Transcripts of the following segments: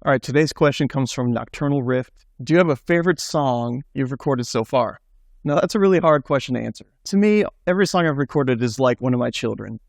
All right, today's question comes from Nocturnal Rift. Do you have a favorite song you've recorded so far? Now, that's a really hard question to answer. To me, every song I've recorded is like one of my children,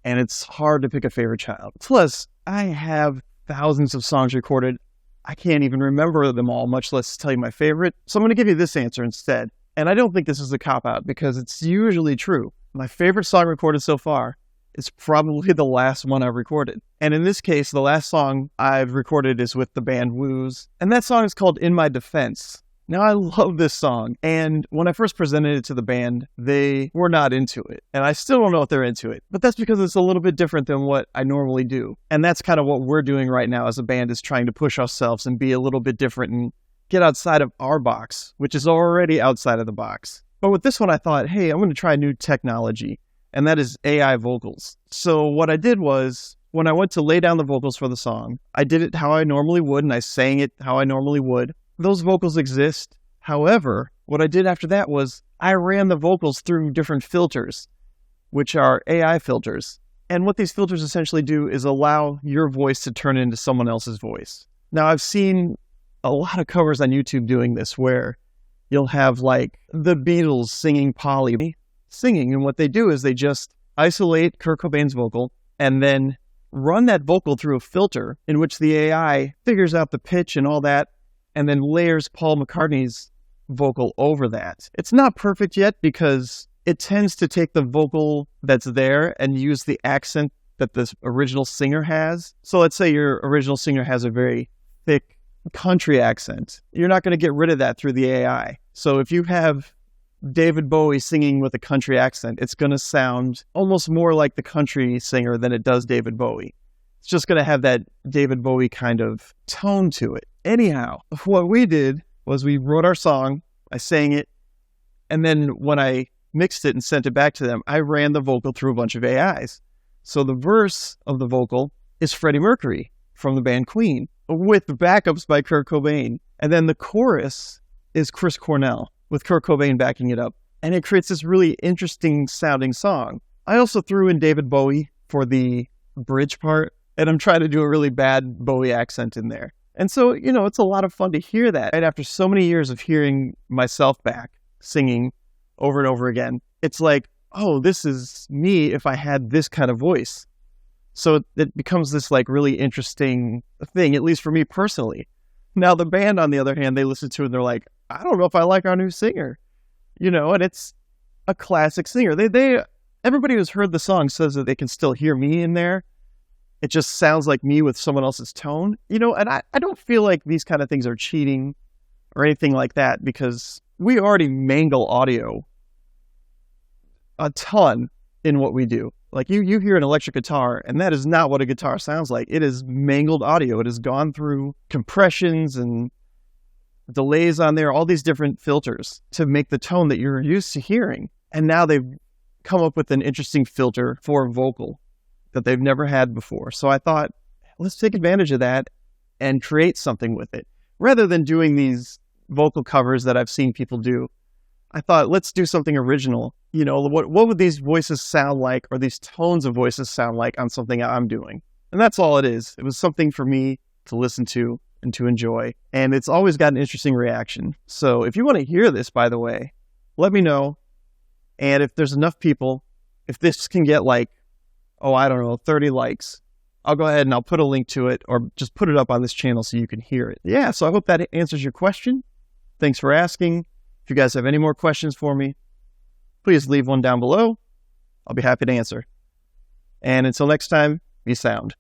and it's hard to pick a favorite child. Plus, I have thousands of songs recorded. I can't even remember them all, much less tell you my favorite. So I'm going to give you this answer instead. And I don't think this is a cop-out because it's usually true. My favorite song recorded so far is probably the last one I've recorded. And in this case, the last song I've recorded is with the band Wooz. And that song is called In My Defense. Now, I love this song. And when I first presented it to the band, they were not into it. And I still don't know if they're into it. But that's because it's a little bit different than what I normally do. And that's kind of what we're doing right now as a band, is trying to push ourselves and be a little bit different and get outside of our box, which is already outside of the box. But with this one, I thought, hey, I'm going to try new technology. And that is AI vocals. So what I did was, when I went to lay down the vocals for the song, I did it how I normally would, and I sang it how I normally would. Those vocals exist. However, what I did after that was I ran the vocals through different filters, which are AI filters. And what these filters essentially do is allow your voice to turn into someone else's voice. Now, I've seen a lot of covers on YouTube doing this, where you'll have like the Beatles singing Polly singing, and what they do is they just isolate Kurt Cobain's vocal and then run that vocal through a filter in which the AI figures out the pitch and all that, and then layers Paul McCartney's vocal over that. It's not perfect yet because it tends to take the vocal that's there and use the accent that the original singer has. So let's say your original singer has a very thick country accent. You're not going to get rid of that through the AI. So if you have David Bowie singing with a country accent, it's going to sound almost more like the country singer than it does David Bowie. It's just going to have that David Bowie kind of tone to it. Anyhow, what we did was we wrote our song, I sang it, and then when I mixed it and sent it back to them, I ran the vocal through a bunch of AIs. So the verse of the vocal is Freddie Mercury from the band Queen, with backups by Kurt Cobain. And then the chorus is Chris Cornell, with Kurt Cobain backing it up. And it creates this really interesting sounding song. I also threw in David Bowie for the bridge part, and I'm trying to do a really bad Bowie accent in there. And so, it's a lot of fun to hear that. And after so many years of hearing myself back singing over and over again, it's like, oh, this is me if I had this kind of voice. So it becomes this like really interesting thing, at least for me personally. Now, the band, on the other hand, they listen to it and they're like, I don't know if I like our new singer, and it's a classic singer. Everybody who's heard the song says that they can still hear me in there. It just sounds like me with someone else's tone, and I don't feel like these kind of things are cheating or anything like that, because we already mangle audio a ton in what we do. Like you hear an electric guitar, and that is not what a guitar sounds like. It is mangled audio. It has gone through compressions and delays on there, all these different filters to make the tone that you're used to hearing. And now they've come up with an interesting filter for vocal that they've never had before. So I thought, let's take advantage of that and create something with it. Rather than doing these vocal covers that I've seen people do, I thought, let's do something original. What would these voices sound like, or these tones of voices sound like on something I'm doing? And that's all it is. It was something for me to listen to and to enjoy. And it's always got an interesting reaction. So if you want to hear this, by the way, let me know. And if there's enough people, if this can get 30 likes, I'll go ahead and I'll put a link to it, or just put it up on this channel so you can hear it. Yeah, so I hope that answers your question. Thanks for asking. If you guys have any more questions for me, please leave one down below. I'll be happy to answer. And until next time, be sound.